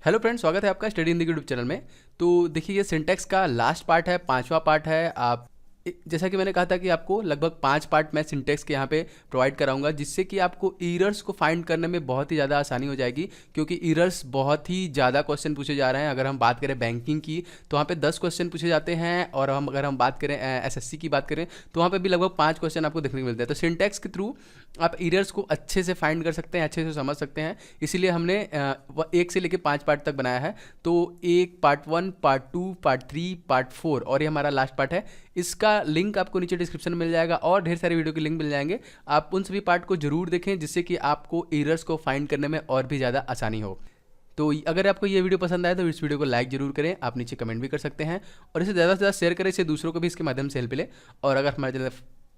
Hello friends, स्वागत है आपका स्टडी हिंदी यूट्यूब चैनल में। तो देखिए, ये सिंटैक्स का लास्ट पार्ट है, पांचवा पार्ट है। आप जैसा कि मैंने कहा था कि आपको लगभग 5 पार्ट मैं सिंटैक्स के यहाँ पे प्रोवाइड कराऊंगा, जिससे कि आपको एरर्स को फाइंड करने में बहुत ही ज़्यादा आसानी हो जाएगी। क्योंकि एरर्स बहुत ही ज़्यादा क्वेश्चन पूछे जा रहे हैं। अगर हम बात करें बैंकिंग की तो वहाँ पे 10 क्वेश्चन पूछे जाते हैं, और अगर हम बात करें एसएससी की बात करें तो वहाँ पे भी लगभग 5 क्वेश्चन आपको देखने को मिलते हैं। तो सिंटैक्स के थ्रू आप एरर्स को अच्छे से फाइंड कर सकते हैं, अच्छे से समझ सकते हैं। इसीलिए हमने 1 से लेकर 5 पार्ट तक बनाया है। तो एक पार्ट 1, पार्ट 2, पार्ट 3, पार्ट 4 और ये हमारा लास्ट पार्ट है। इसका लिंक आपको नीचे डिस्क्रिप्शन में मिल जाएगा और ढेर सारे वीडियो के लिंक मिल जाएंगे। आप उन सभी पार्ट को जरूर देखें, जिससे कि आपको एरर्स को फाइंड करने में और भी ज़्यादा आसानी हो। तो अगर आपको ये वीडियो पसंद आए तो इस वीडियो को लाइक जरूर करें। आप नीचे कमेंट भी कर सकते हैं और इसे ज़्यादा से ज़्यादा शेयर करें, इससे दूसरों को भी इसके माध्यम से हेल्प मिले।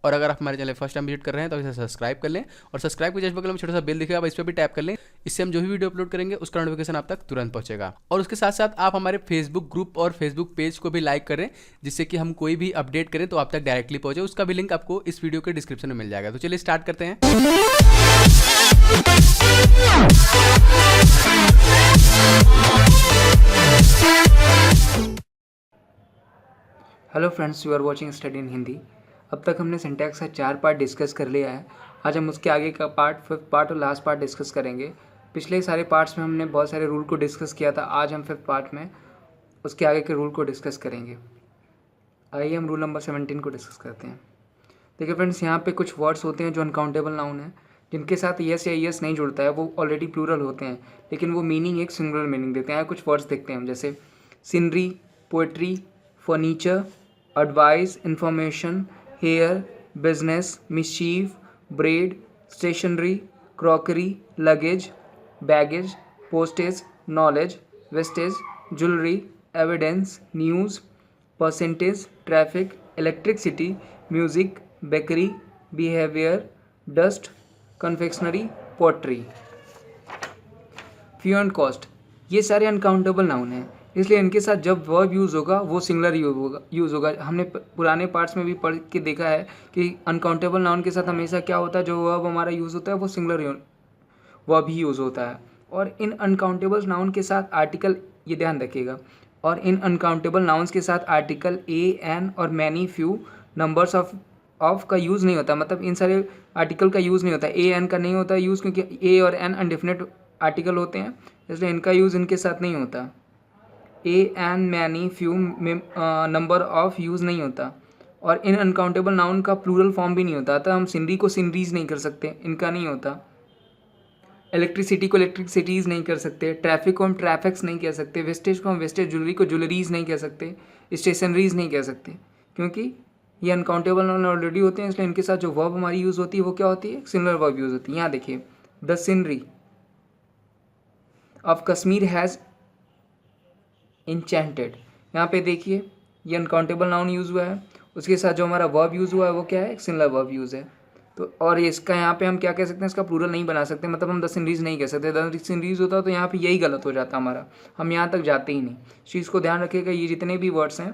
और अगर आप हमारे चैनल फर्स्ट टाइम विजिट कर रहे हैं तो इसे सब्सक्राइब कर लें, और सब्सक्राइब के जस्ट बगल में छोटा सा बेल दिखेगा, आप इस पर भी टैप कर लें। इससे हम जो भी वीडियो अपलोड करेंगे उसका नोटिफिकेशन आप तक तुरंत पहुंचेगा। और उसके साथ साथ आप हमारे फेसबुक ग्रुप और फेसबुक पेज को भी लाइक करें, जिससे कि हम कोई भी अपडेट करें तो आप तक डायरेक्टली पहुंचे। उसका भी लिंक आपको इस वीडियो के डिस्क्रिप्शन में मिल जाएगा। तो चलिए स्टार्ट करते हैं। Hello friends, you are watching study in Hindi. अब तक हमने सिंटैक्स का 4 पार्ट डिस्कस कर लिया है। आज हम उसके आगे का पार्ट, 5th पार्ट और लास्ट पार्ट डिस्कस करेंगे। पिछले सारे पार्ट्स में हमने बहुत सारे रूल को डिस्कस किया था। आज हम 5th पार्ट में उसके आगे के रूल को डिस्कस करेंगे। आइए हम रूल नंबर 17 को डिस्कस करते हैं। देखिए फ्रेंड्स, यहाँ पे कुछ वर्ड्स होते हैं जो अनकाउंटेबल नाउन है, जिनके साथ यस या यस नहीं जुड़ता है, वो ऑलरेडी प्लूरल होते हैं, लेकिन वो मीनिंग एक सिंगुलर मीनिंग देते हैं। कुछ वर्ड्स देखते हैं हम, जैसे scenery, poetry, furniture, advice, information, hair, business, mischief, braid, stationery, crockery, luggage, baggage, postage, knowledge, wastage, jewelry, evidence, news, percentage, traffic, electricity, music, bakery, behavior, dust, confectionery, pottery। Few and cost, ये सारे uncountable noun हैं, इसलिए इनके साथ जब verb use होगा वो singular use होगा। हमने पुराने पार्ट्स में भी पढ़ के देखा है कि अनकाउंटेबल नाउन के साथ हमेशा क्या होता है, जो वर्ब हमारा यूज़ होता है वो सिंगुलर वर्ब ही यूज़ होता है। और इन अनकाउंटेबल नाउन के साथ आर्टिकल, ये ध्यान रखिएगा, और इन अनकाउंटेबल नाउन्स के साथ आर्टिकल ए, एन और मैनी, फ्यू, नंबर्स ऑफ का यूज़ नहीं होता। मतलब इन सारे आर्टिकल का यूज़ नहीं होता, ए एन का नहीं होता यूज़, क्योंकि ए और एन अनडेफिनेट आर्टिकल होते हैं, इसलिए इनका यूज़ इनके साथ नहीं होता। ए, एन, मैनी, फ्यू में नंबर ऑफ यूज़ नहीं होता, और इन अनकाउंटेबल नाउन का प्लूरल फॉर्म भी नहीं होता। अतः हम सिनरी को सिनरीज नहीं कर सकते, इनका नहीं होता। इलेक्ट्रिसिटी को इलेक्ट्रिसिटीज़ नहीं कर सकते, ट्रैफिक को हम ट्रैफिक्स नहीं कह सकते, वेस्टेज को हम वेस्टेज, ज्वेलरी को ज्वेलरीज नहीं कह सकते, स्टेशनरीज नहीं कह सकते, क्योंकि ये अनकाउंटेबल नाउन ऑलरेडी होते हैं। इसलिए इनके साथ जो वर्ब हमारी यूज़ होती है वो क्या होती है, सिमिलर वर्ब यूज़ होती है। यहाँ देखिए, the scenery of Kashmir has enchanted, यहाँ पे देखिए ये अनकाउंटेबल नाउन यूज़ हुआ है, उसके साथ जो हमारा वर्ब यूज़ हुआ है वो क्या है, एक सिमिलर वर्ब यूज़ है। तो और इसका यहाँ पे हम क्या कह सकते हैं, इसका प्लूरल नहीं बना सकते, मतलब हम द सीनरीज नहीं कह सकते। द सीनरीज होता तो यहाँ पे यही गलत हो जाता हमारा, हम यहाँ तक जाते ही नहीं। इस चीज़ को ध्यान रखिएगा, ये जितने भी वर्ड्स हैं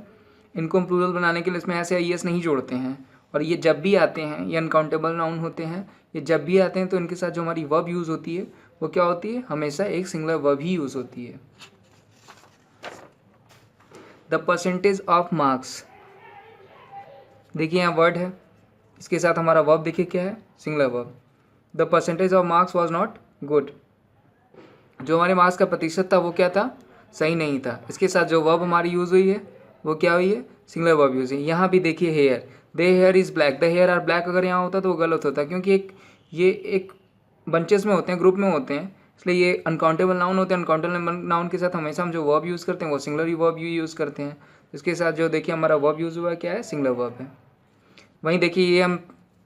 इनको हम प्लूरल बनाने के लिए इसमें ऐसे आई एस नहीं जोड़ते हैं। और ये जब भी आते हैं, ये अनकाउंटेबल नाउन होते हैं, ये जब भी आते हैं तो इनके साथ जो हमारी वर्ब यूज़ होती है वो क्या होती है, हमेशा एक सिंगुलर वर्ब ही यूज़ होती है। द परसेंटेज ऑफ मार्क्स, देखिए यहाँ वर्ड है, इसके साथ हमारा वर्ब देखिए क्या है, singular verb. The percentage of marks was not good, जो हमारे मार्क्स का प्रतिशत था वो क्या था, सही नहीं था। इसके साथ जो वर्ब हमारी यूज़ हुई है वो क्या हुई है, सिंगुलर वर्ब यूज़ हुई है। यहाँ भी देखिए hair, the hair is black, the hair are black, अगर यहाँ होता तो वो गलत होता, क्योंकि ये एक बंचेस में होते हैं, ग्रुप में होते हैं, इसलिए ये अनकाउंटेबल नाउन होते हैं। अनकाउंटेबल नाउन के साथ हमेशा हम जो वर्ब यूज़ करते हैं वो सिंगुलर वर्ब यूज़ करते हैं। इसके साथ जो देखिए हमारा वर्ब यूज़ हुआ है क्या है, सिंगुलर वर्ब है। वहीं देखिए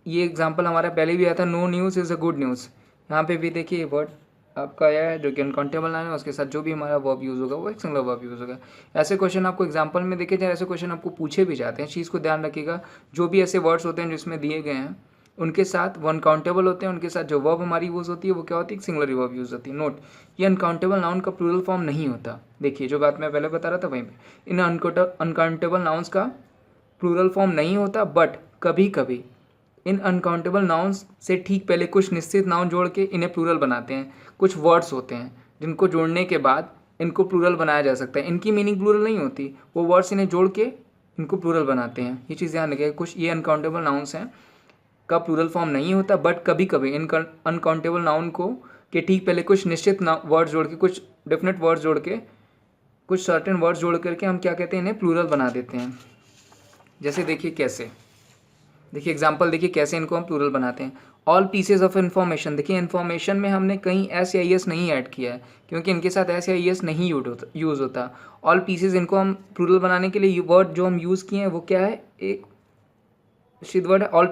ये एग्जांपल हमारा पहले भी आया था, no news is a good news. यहाँ पे भी देखिए ये वर्ड आपका आया है जो कि अनकाउंटेबल नाउन है, उसके साथ जो भी हमारा वर्ब यूज़ होगा वो एक सिंगुलर वर्ब यूज़ होगा। ऐसे क्वेश्चन आपको एग्जाम्पल में देखे जाए, ऐसे क्वेश्चन आपको पूछे भी जाते हैं। इस चीज़ को ध्यान रखिएगा, जो भी ऐसे वर्ड्स होते हैं जिसमें दिए गए हैं उनके साथ वो अनकाउंटेबल होते हैं, उनके साथ जो वर्ब हमारी यूज़ होती है वो क्या होती है, सिंगुलर वर्ब यूज़ होती है। नोट, ये अनकाउंटेबल नाउन का प्लूरल फॉर्म नहीं होता। देखिए जो बात मैं पहले बता रहा था वहीं पे, इन अनकाउंटेबल नाउन्स का प्लूरल फॉर्म नहीं होता, बट कभी कभी इन अनकाउंटेबल नाउन्स से ठीक पहले कुछ निश्चित नाउन जोड़ के इन्हें प्लूरल बनाते हैं। कुछ वर्ड्स होते हैं जिनको जोड़ने के बाद इनको प्लूरल बनाया जा सकता है। इनकी मीनिंग प्लूरल नहीं होती, वो वर्ड्स इन्हें जोड़ के इनको प्लूरल बनाते हैं। ये चीज़ ध्यान रखिएगा। कुछ ये अनकाउंटेबल नाउन्स हैं का प्लूरल फॉर्म नहीं होता, बट कभी कभी इन अनकाउंटेबल नाउन को के ठीक पहले कुछ निश्चित वर्ड्स जोड़ के, कुछ डेफिनेट वर्ड्स जोड़ के, कुछ सर्टेन वर्ड्स जोड़ करके हम क्या कहते हैं, इन्हें प्लूरल बना देते हैं। जैसे देखिए कैसे, देखिए एग्जाम्पल देखिए कैसे इनको हम प्लूरल बनाते हैं। ऑल पीसेज ऑफ इन्फॉर्मेशन, देखिए इन्फॉर्मेशन में हमने कहीं एस या एस नहीं ऐड किया है, क्योंकि इनके साथ एस या एस नहीं यूज़ होता। ऑल पीसेज, इनको हम प्लूरल बनाने के लिए वर्ड जो हम यूज़ किए हैं वो क्या है, एक सिद्ध वर्ड है all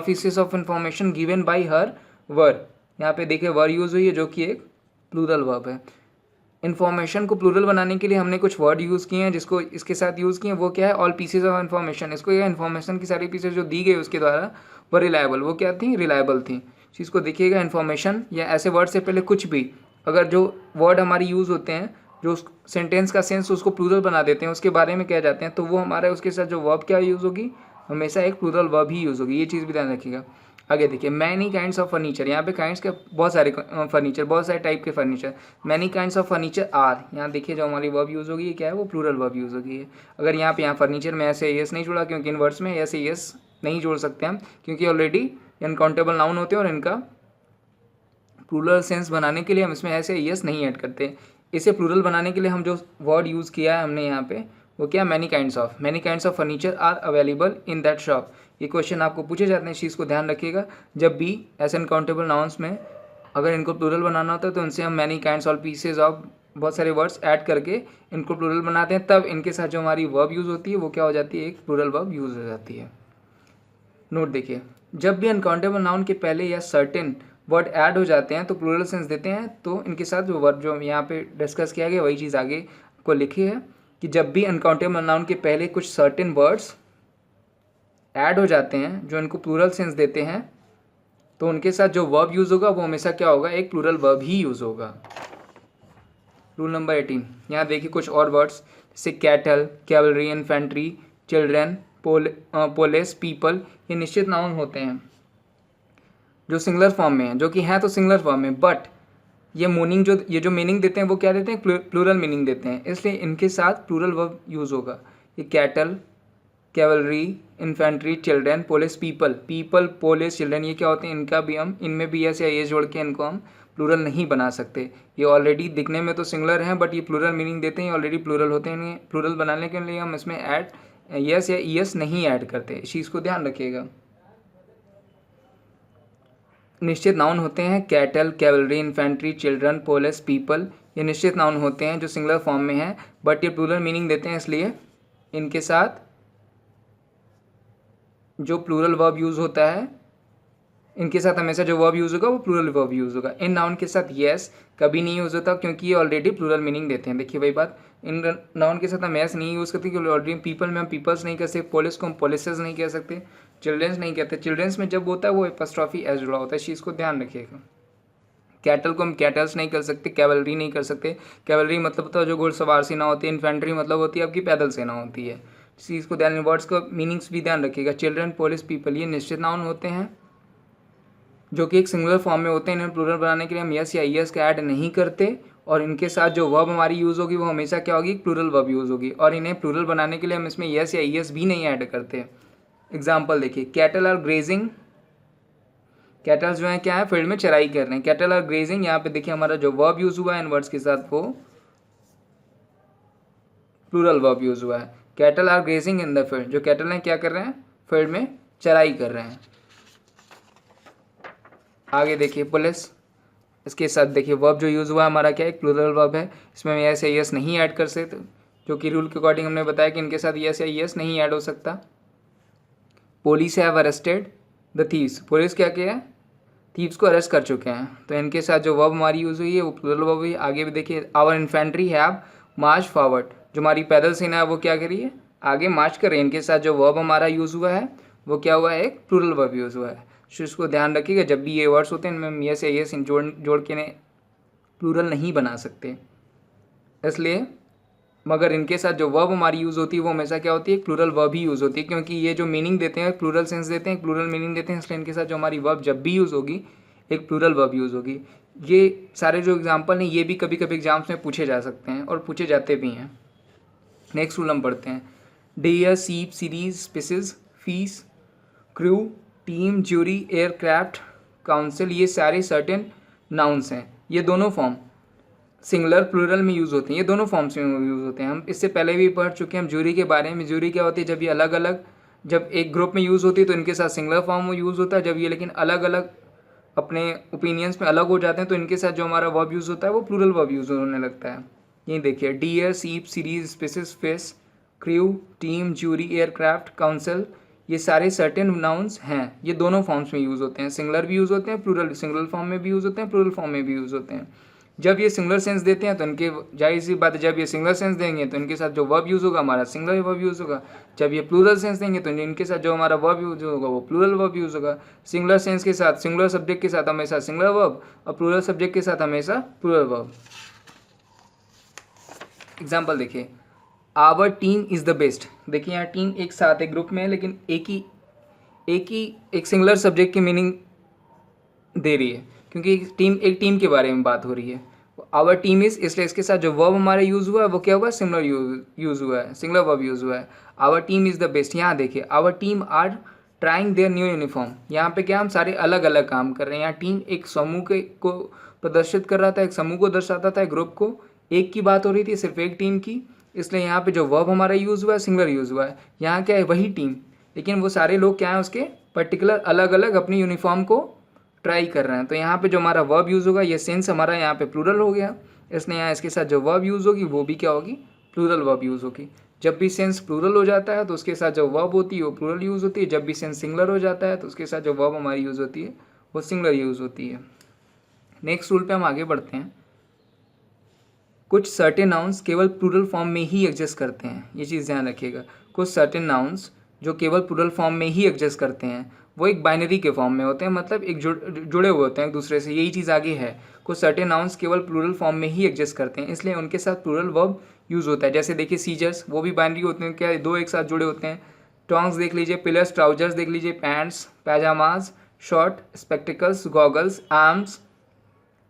pieces of information given by however. यहाँ पे देखिए वर यूज़ हुई है जो कि एक प्लूरल वर्ब है। इन्फॉर्मेशन को प्लूरल बनाने के लिए हमने कुछ वर्ड यूज़ किए हैं, जिसको इसके साथ यूज़ किए हैं, वो क्या है, ऑल पीसेज ऑफ इन्फॉर्मेशन। इसको यह इन्फॉर्मेशन की सारी पीसेज जो दी गई उसके द्वारा वो रिलायबल, वो क्या थी, रिलायबल थी। चीज़ को देखिएगा, इन्फॉर्मेशन या ऐसे वर्ड से पहले कुछ भी अगर जो वर्ड हमारी यूज़ होते हैं, जो सेंटेंस का सेंस उसको प्लूरल बना देते हैं, उसके बारे में कह जाते हैं, तो वो हमारे उसके साथ जो वर्ब क्या यूज़ होगी, हमेशा एक प्लूरल वर्ब ही यूज़ होगी। ये चीज़ भी ध्यान रखिएगा। आगे देखिए, मैनी काइंड्स ऑफ फर्नीचर, यहाँ पे काइंड्स के बहुत सारे फर्नीचर, बहुत सारे टाइप के furniture. Many kinds of furniture are, यहाँ देखिए जो हमारी वर्ब यूज़ होगी ये क्या है, वो प्लूरल वर्ब यूज़ होगी है। अगर यहाँ पे फर्नीचर में ऐसे एस नहीं जुड़ा, क्योंकि इन वर्ड्स में ऐसे एस नहीं जोड़ सकते हम, क्योंकि ऑलरेडी अनकाउंटेबल नाउन होते हैं और इनका प्लूरल सेंस बनाने के लिए हम इसमें ऐसे एस नहीं ऐड करते। इसे प्लूरल बनाने के लिए हम जो वर्ड यूज़ किया है हमने यहाँ पे, वो क्या, many kinds of furniture are available in that shop. ये क्वेश्चन आपको पूछे जाते हैं, इस चीज़ को ध्यान रखिएगा। जब भी ऐसे अनकाउंटेबल नाउन्स में अगर इनको प्लूरल बनाना होता है तो उनसे हम many kinds all pieces of बहुत सारे वर्ड्स ऐड करके इनको प्लूरल बनाते हैं, तब इनके साथ जो हमारी वर्ब यूज़ होती है वो क्या हो जाती है, एक प्लूरल वर्ब यूज़ हो जाती है। नोट देखिए, जब भी अनकाउंटेबल नाउन के पहले या सर्टेन वर्ड ऐड हो जाते हैं तो प्लूरल सेंस देते हैं, तो इनके साथ जो वर्ड जो यहाँ पे डिस्कस किया गया वही चीज़ आगे को लिखी है कि जब भी अनकाउंटेबल नाउन के पहले कुछ सर्टेन वर्ड्स ऐड हो जाते हैं जो इनको प्लूरल सेंस देते हैं, तो उनके साथ जो वर्ब यूज़ होगा वो हमेशा क्या होगा, एक प्लूरल वर्ब ही यूज़ होगा। रूल नंबर 18, यहाँ देखिए कुछ और वर्ड्स जैसे cattle, cavalry, infantry, children, police, people, ये निश्चित नाउन होते हैं जो सिंगुलर फॉर्म में हैं, जो कि हैं तो सिंगुलर फॉर्म में, बट ये जो मीनिंग देते हैं वो क्या देते हैं, प्लूरल मीनिंग देते हैं, इसलिए इनके साथ प्लूरल वर्ब यूज़ होगा। ये cattle, cavalry, infantry, children, police, people, police, children, ये क्या होते हैं, इनका भी हम इनमें भी एस या एस जोड़ के इनको हम प्लूरल नहीं बना सकते। ये ऑलरेडी दिखने में तो सिंगुलर हैं, बट ये प्लूरल मीनिंग देते हैं, ऑलरेडी प्लूरल होते हैं। इन्हें प्लूरल बनाने के लिए हम इसमें ऐड यस या ईएस नहीं ऐड करते, इस चीज़ को ध्यान रखिएगा। निश्चित नाउन होते हैं cattle, cavalry, infantry, children, police, people, ये निश्चित नाउन होते हैं जो सिंगुलर फॉर्म में हैं, बट ये प्लूरल मीनिंग देते हैं, इसलिए इनके साथ जो प्लूरल वर्ब यूज़ होता है, इनके साथ हमेशा जो वर्ब यूज़ होगा वो प्लूरल वर्ब यूज़ होगा। इन नाउन के साथ येस कभी नहीं यूज़ होता, क्योंकि ये ऑलरेडी प्लूरल मीनिंग देते हैं। देखिए वही बात, इन नाउन के साथ हम येस नहीं यूज़ करते क्योंकि ऑलरेडी पीपल में हम पीपल्स नहीं कह सकते, पोलिस को हम पोलिसेस नहीं कह सकते, चिल्ड्रेंस नहीं कहते। चिल्ड्रेंस में जब होता है वो एपॉस्ट्रोफी एस जुड़ा होता है, इस चीज़ को ध्यान रखिएगा। कैटल को हम कैटल्स नहीं कर सकते, कैवलरी नहीं कर सकते, कैवलरी मतलब होता है जो घुड़सवार सेना होती है, इन्फेंट्री मतलब होती है आपकी पैदल सेना होती है। इस चीज़ को ध्यान, वर्ड्स का मीनिंग्स भी ध्यान रखिएगा। चिल्ड्रन, पोलिस, पीपल, ये निश्चित नाउन होते हैं जो कि एक सिंगुलर फॉर्म में होते हैं। इन्हें प्लूरल बनाने के लिए हम यस या ईएस का ऐड नहीं करते, और इनके साथ जो वर्ब हमारी यूज़ होगी वो हमेशा क्या होगी, प्लूरल वर्ब यूज़ होगी, और इन्हें प्लूरल बनाने के लिए हम इसमें यस या ईएस भी नहीं ऐड करते। एग्जाम्पल देखिए, कैटल आर ग्रेजिंग, कैटल्स जो हैं क्या है, फील्ड में चराई कर रहे हैं। कैटल आर ग्रेजिंग, यहाँ पे देखिए हमारा जो वर्ब यूज़ हुआ है इन वर्ड्स के साथ वो प्लूरल वर्ब यूज़ हुआ है। Cattle are grazing in the field, जो कैटल हैं क्या कर रहे हैं, फील्ड में चराई कर रहे हैं। आगे देखिए पुलिस, इसके साथ देखिए वर्ब जो यूज़ हुआ हमारा क्या है, प्लूरल वर्ब है, इसमें हम यस या यस नहीं ऐड कर सकते, जो कि रूल के अकॉर्डिंग हमने बताया कि इनके साथ यस या यस नहीं ऐड हो सकता। Police have arrested the thieves, police क्या किया है, थीव्स को अरेस्ट कर चुके हैं, तो इनके साथ जो वर्ब हमारी यूज़ हुई है वो प्लूरल वर्ब हुई। आगे भी देखिए, our infantry have march forward, जो हमारी पैदल सेना है वो क्या करी है, आगे मार्च कर रही है। इनके साथ जो वर्ब हमारा यूज़ हुआ है वो क्या हुआ है, एक प्लूरल वर्ब यूज़ हुआ है। तो इसको ध्यान रखिएगा, जब भी ये वर्ड्स होते हैं इनमें हम यस या यस जोड़ के इन्हें प्लूरल नहीं बना सकते, इसलिए मगर इनके साथ जो वर्ब हमारी यूज़ होती है वो हमेशा क्या होती है, प्लूरल वर्ब ही यूज़ होती है, क्योंकि ये जो मीनिंग देते हैं प्लूरल सेंस देते हैं, प्लूरल मीनिंग देते हैं, इसलिए इनके साथ जो हमारी वर्ब जब भी यूज़ होगी एक प्लूरल वर्ब यूज़ होगी। ये सारे जो एग्जाम्पल हैं ये भी कभी कभी एग्जाम्स में पूछे जा सकते हैं और पूछे जाते भी हैं। नेक्स्ट रूल हम पढ़ते हैं। डियर, सीप, series, species, fees, crew, team, jury, aircraft, council, ये सारे सर्टेन नाउन्स हैं। ये दोनों फॉर्म सिंगुलर प्लूरल में यूज़ होते हैं, ये दोनों फॉर्म्स में यूज़ होते हैं। हम इससे पहले भी पढ़ चुके हैं हम ज्यूरी के बारे में। ज्यूरी क्या होती है, जब ये अलग अलग, जब एक ग्रुप में यूज़ होती है तो इनके साथ सिंगुलर फॉर्म में यूज़ होता है। जब ये लेकिन अलग अलग अपने ओपिनियंस में अलग हो जाते हैं तो इनके साथ जो हमारा वर्ब यूज़ होता है वो प्लूरल वर्ब यूज़ होने लगता है। यही देखिए, डियर, सीप, series, species, fish, crew, team, jury, aircraft, council, ये सारे सर्टेन नाउन्स हैं। ये दोनों फॉर्म्स में यूज़ होते हैं, सिंगुलर भी यूज़ होते हैं, प्लूरल सिंगुलर फॉर्म में भी यूज़ होते हैं, प्लूरल फॉर्म में भी यूज़ होते हैं। जब ये सिंगुलर सेंस देते हैं तो इनके, जाहिर सी बात है, जब ये सिंगुलर सेंस देंगे तो इनके साथ जो वर्ब यूज़ होगा हमारा सिंगुलर वर्ब यूज़ होगा। जब ये प्लूरल सेंस देंगे तो इनके साथ जो हमारा वर्ब यूज़ होगा वो प्लूरल वर्ब यूज़ होगा। सिंगुलर सेंस के साथ, सिंगुलर सब्जेक्ट के साथ हमेशा सिंगुलर वर्ब और प्लूरल सब्जेक्ट के साथ हमेशा प्लूरल वर्ब। एग्जाम्पल देखिए, our team is the best. देखिए यहाँ टीम एक साथ एक ग्रुप में है लेकिन एक सिंगुलर सब्जेक्ट की मीनिंग दे रही है क्योंकि एक टीम के बारे में बात हो रही है। आवर टीम इज़, इसलिए इसके साथ जो वर्ब हमारा यूज़ हुआ है वो क्या हुआ है, सिंगुलर यूज़ हुआ है, सिंगुलर वर्ब यूज़ हुआ है। Our team is the best. यहाँ देखिए, our team are trying their new uniform. यहाँ पे क्या, हम सारे अलग अलग काम कर रहे हैं। यहाँ टीम एक समूह को प्रदर्शित कर रहा था, एक समूह को दर्शाता था, एक ग्रुप को। एक की बात हो रही थी, सिर्फ एक टीम की, इसलिए यहाँ पे जो वर्ब हमारा यूज़ हुआ है सिंगुलर यूज़ हुआ है। यहाँ क्या है, वही टीम, लेकिन वो सारे लोग क्या है उसके पर्टिकुलर अलग अलग अपनी यूनिफॉर्म को ट्राई कर रहे हैं। तो यहाँ पे जो हमारा वर्ब यूज़ होगा, ये सेंस हमारा यहाँ पे प्लूरल हो गया, इसलिए यहाँ इसके साथ जो वर्ब यूज़ होगी वो भी क्या होगी, प्लूरल वर्ब यूज़ होगी। जब भी सेंस प्लूरल हो जाता है तो उसके साथ जो वर्ब होती है वो प्लूरल यूज़ होती है। जब भी सेंस सिंगुलर हो जाता है तो उसके साथ जो वर्ब हमारी यूज़ होती है वो सिंगुलर यूज़ होती है। नेक्स्ट रूल पे हम आगे बढ़ते हैं। कुछ सर्टेन नाउन्स केवल प्लूरल फॉर्म में ही एग्जिस्ट करते हैं, ये चीज़ ध्यान रखिएगा। कुछ सर्टेन नाउन्स जो केवल प्लूरल फॉर्म में ही एग्जिस्ट करते हैं वो एक बाइनरी के फॉर्म में होते हैं, मतलब एक जुड़े हुए होते हैं एक दूसरे से, यही चीज़ आगे है। कुछ सर्टेन नाउन्स केवल प्लूरल फॉर्म में ही एग्जिस्ट करते हैं, इसलिए उनके साथ प्लूरल वर्ब यूज़ होता है। जैसे देखिए, सीजर्स, वो भी बाइनरी होते हैं, क्या दो एक साथ जुड़े होते हैं। टोंग्स देख लीजिए, पिलर्स, ट्राउजर्स देख लीजिए, pants, pyjamas, short, spectacles, goggles, arms,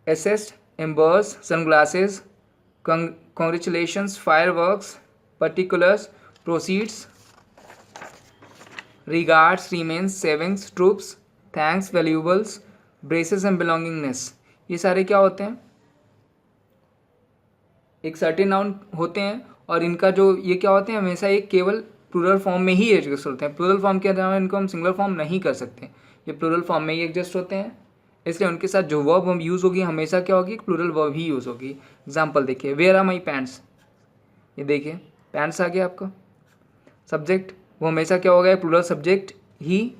assets, embers, sunglasses, congratulations, fireworks, particulars, proceeds, regards, remains, savings, troops, thanks, valuables, braces and belongingness, ये सारे क्या होते हैं, एक सर्टेन नाउन होते हैं और इनका जो ये क्या होते हैं, हमेशा एक केवल प्लूरल फॉर्म में ही एग्जिस्ट होते हैं। प्लूरल फॉर्म के अलावा इनको हम सिंगुलर फॉर्म नहीं कर सकते, ये प्लूरल फॉर्म में ही एग्जिस्ट होते हैं, इसलिए उनके साथ जो वर्ब हम यूज़ होगी हमेशा क्या होगी, प्लूरल वर्ब ही यूज़ होगी। एग्जाम्पल देखिए, वेयर आर माई पैंट्स, ये देखिए पैंट्स आ गया आपका। सब्जेक्ट वो हमेशा क्या होगा, प्लूरल सब्जेक्ट ही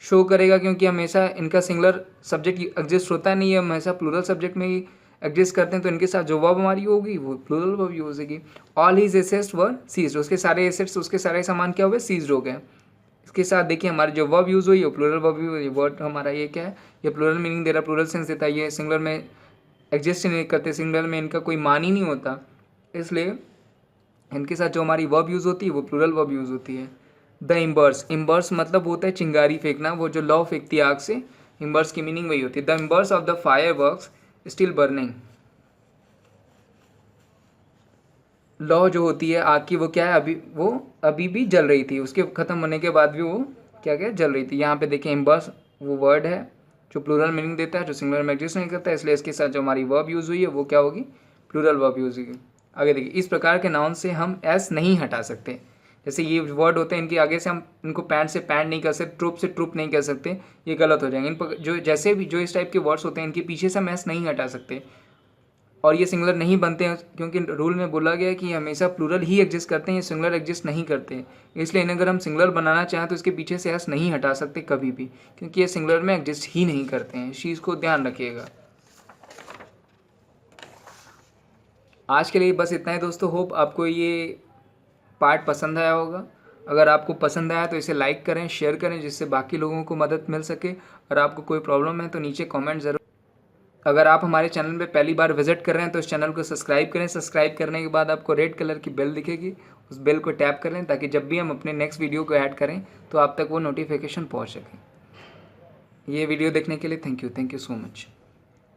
शो करेगा क्योंकि हमेशा इनका सिंगुलर सब्जेक्ट एग्जिस्ट होता नहीं है, हमेशा प्लूरल सब्जेक्ट में ही एग्जिस्ट करते हैं, तो इनके साथ जो वर्ब हमारी होगी वो प्लूरल वर्ब यूज होगी। ऑल हिज एसेट्स वर सीज्ड, उसके सारे एसेट्स, उसके सारे सामान क्या हुए, सीज्ड हो गए। इसके साथ देखिए हमारी जो वर्ब यूज़ हुई है प्लूरल वर्ब यूज, वर्ड हमारा ये क्या है, ये प्लूरल मीनिंग दे रहा है, प्लूरल सेंस देता है। ये सिंगुलर में एग्जिस्ट नहीं करते, सिंगुलर में इनका कोई मान ही नहीं होता, इसलिए इनके साथ जो हमारी वर्ब यूज़ होती है वो प्लूरल वर्ब यूज़ होती है। द इम्बर्स, इम्बर्स मतलब होता है चिंगारी फेंकना, वो जो लौ फेंकती है आग से, इम्बर्स की मीनिंग वही होती है। The embers of the fireworks still burning, लौ जो होती है आग की वो क्या है, अभी भी जल रही थी, उसके ख़त्म होने के बाद भी वो क्या जल रही थी। यहाँ पे देखिए इम्बर्स वो वर्ड है जो प्लूरल मीनिंग देता है, जो सिंगुलर में एग्जिस्ट नहीं करता है, इसलिए इसके साथ जो हमारी वर्ब यूज़ हुई है वो क्या होगी, प्लूरल वर्ब यूज़ होगी। आगे देखिए, इस प्रकार के नाउन से हम एस नहीं हटा सकते। जैसे ये वर्ड होते हैं, इनके आगे से हम इनको पैंट से पैंट नहीं कर सकते, ट्रुप से ट्रुप नहीं कर सकते, ये गलत हो जाएंगे। इन पर जो जैसे भी जो इस टाइप के वर्ड्स होते हैं इनके पीछे से हम एस नहीं हटा सकते, और ये सिंगुलर नहीं बनते हैं क्योंकि रूल में बोला गया है कि हमेशा प्लूरल ही एग्जिस्ट करते हैं, ये सिंगुलर एग्जिस्ट नहीं करते। इसलिए इन्हें अगर हम सिंगुलर बनाना चाहें तो इसके पीछे से एस नहीं हटा सकते कभी भी, क्योंकि ये सिंगुलर में एग्जिस्ट ही नहीं करते हैं। इस चीज़ को ध्यान रखिएगा। आज के लिए बस इतना ही दोस्तों। होप आपको ये पार्ट पसंद आया होगा। अगर आपको पसंद आया तो इसे लाइक करें, शेयर करें, जिससे बाकी लोगों को मदद मिल सके। और आपको कोई प्रॉब्लम है तो नीचे कमेंट ज़रूर। अगर आप हमारे चैनल पे पहली बार विजिट कर रहे हैं तो इस चैनल को सब्सक्राइब करें। सब्सक्राइब करने के बाद आपको रेड कलर की बेल दिखेगी, उस बेल को टैप कर लें ताकि जब भी हम अपने नेक्स्ट वीडियो को ऐड करें तो आप तक वो नोटिफिकेशन पहुँच सके। ये वीडियो देखने के लिए थैंक यू सो मच।